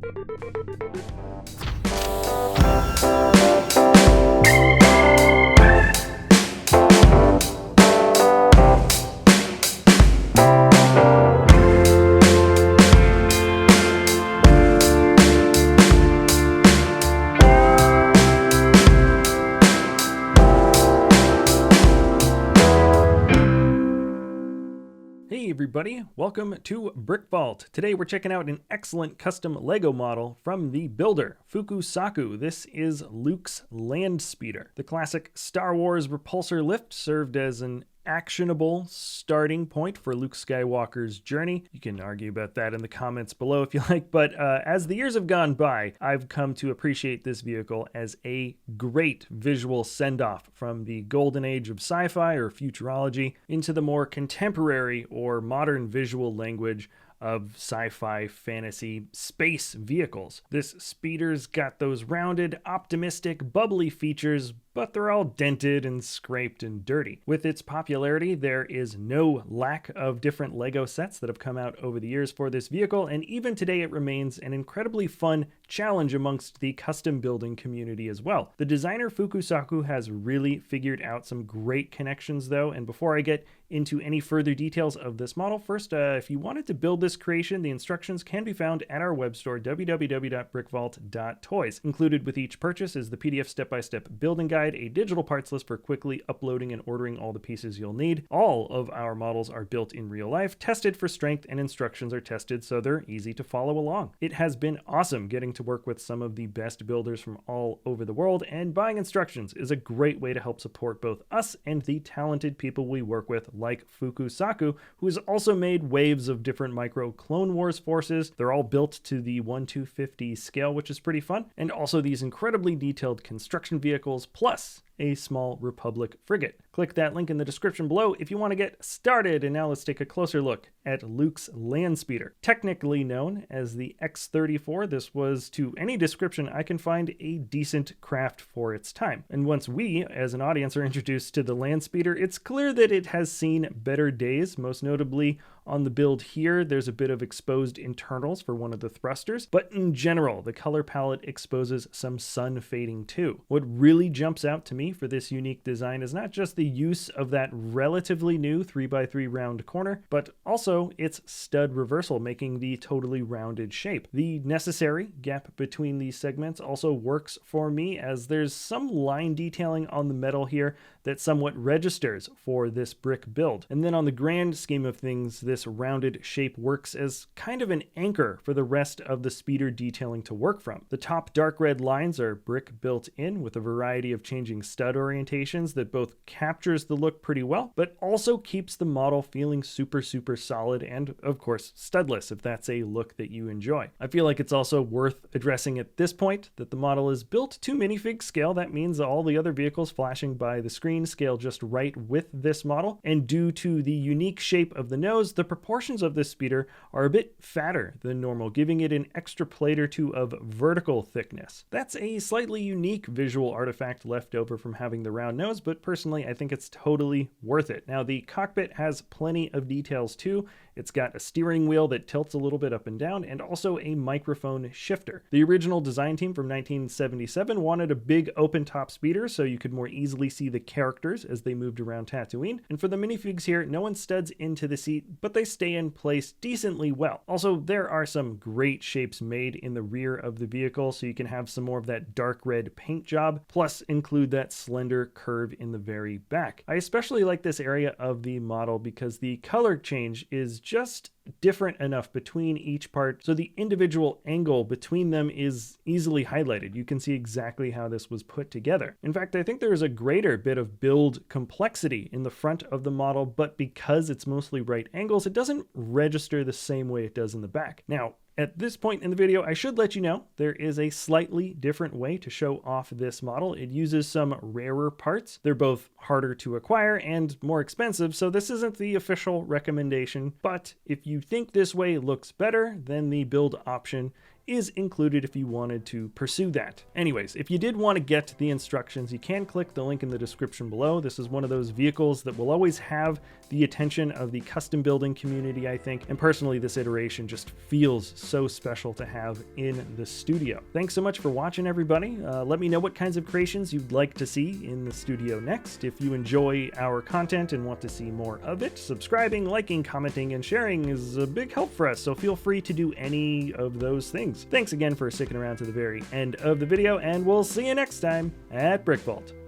Hey everybody, welcome to BrickVault. Today we're checking out an excellent custom Lego model from the builder, Fukusaku. This is Luke's Landspeeder. The classic Star Wars repulsor lift served as an actionable starting point for Luke Skywalker's journey. You can argue about that in the comments below if you like, but as the years have gone by, I've come to appreciate this vehicle as a great visual send-off from the golden age of sci-fi or futurology into the more contemporary or modern visual language of sci-fi, fantasy, space vehicles. This speeder's got those rounded, optimistic, bubbly features, but they're all dented and scraped and dirty. With its popularity, there is no lack of different Lego sets that have come out over the years for this vehicle, and even today it remains an incredibly fun challenge amongst the custom building community as well. The designer Fukusaku has really figured out some great connections though, and before I get into any further details of this model, first, if you wanted to build this creation, the instructions can be found at our web store, www.brickvault.toys. Included with each purchase is the PDF step-by-step building guide, a digital parts list for quickly uploading and ordering all the pieces you'll need. All of our models are built in real life, tested for strength, and instructions are tested so they're easy to follow along. It has been awesome getting to work with some of the best builders from all over the world, and buying instructions is a great way to help support both us and the talented people we work with, like Fukusaku, who has also made waves of different micro Clone Wars forces. They're all built to the 1/250 scale, which is pretty fun, and also these incredibly detailed construction vehicles, plus a small Republic frigate. Click that link in the description below if you want to get started. And now let's take a closer look at Luke's Landspeeder. Technically known as the X-34, this was, to any description I can find, a decent craft for its time. And once we, as an audience, are introduced to the Landspeeder, it's clear that it has seen better days. Most notably on the build here, there's a bit of exposed internals for one of the thrusters, but in general, the color palette exposes some sun fading too. What really jumps out to me for this unique design is not just the use of that relatively new 3x3 round corner, but also its stud reversal, making the totally rounded shape. The necessary gap between these segments also works for me, as there's some line detailing on the metal here that somewhat registers for this brick build. And then on the grand scheme of things, this rounded shape works as kind of an anchor for the rest of the speeder detailing to work from. The top dark red lines are brick built in with a variety of changing stud orientations that both captures the look pretty well, but also keeps the model feeling super solid and, of course, studless if that's a look that you enjoy. I feel like it's also worth addressing at this point that the model is built to minifig scale. That means all the other vehicles flashing by the screen scale just right with this model, and due to the unique shape of the nose, the proportions of this speeder are a bit fatter than normal, giving it an extra plate or two of vertical thickness. That's a slightly unique visual artifact left over from having the round nose, but personally I think it's totally worth it. Now the cockpit has plenty of details too. It's got a steering wheel that tilts a little bit up and down, and also a microphone shifter. The original design team from 1977 wanted a big open top speeder so you could more easily see the characters as they moved around Tatooine. And for the minifigs here, no one studs into the seat, but they stay in place decently well. Also, there are some great shapes made in the rear of the vehicle, so you can have some more of that dark red paint job, plus include that slender curve in the very back. I especially like this area of the model because the color change is just different enough between each part so the individual angle between them is easily highlighted. You can see exactly how this was put together. In fact, I think there is a greater bit of build complexity in the front of the model, but because it's mostly right angles, it doesn't register the same way it does in the back. Now, at this point in the video, I should let you know there is a slightly different way to show off this model. It uses some rarer parts. They're both harder to acquire and more expensive, so this isn't the official recommendation. But if you think this way looks better, then the build option is included if you wanted to pursue that. Anyways, if you did want to get the instructions, you can click the link in the description below. This is one of those vehicles that will always have the attention of the custom building community, I think, and personally this iteration just feels so special to have in the studio. Thanks so much for watching, everybody. Let me know what kinds of creations you'd like to see in the studio next. If you enjoy our content and want to see more of it, subscribing, liking, commenting, and sharing is a big help for us, so feel free to do any of those things. Thanks again for sticking around to the very end of the video, and we'll see you next time at BrickVault.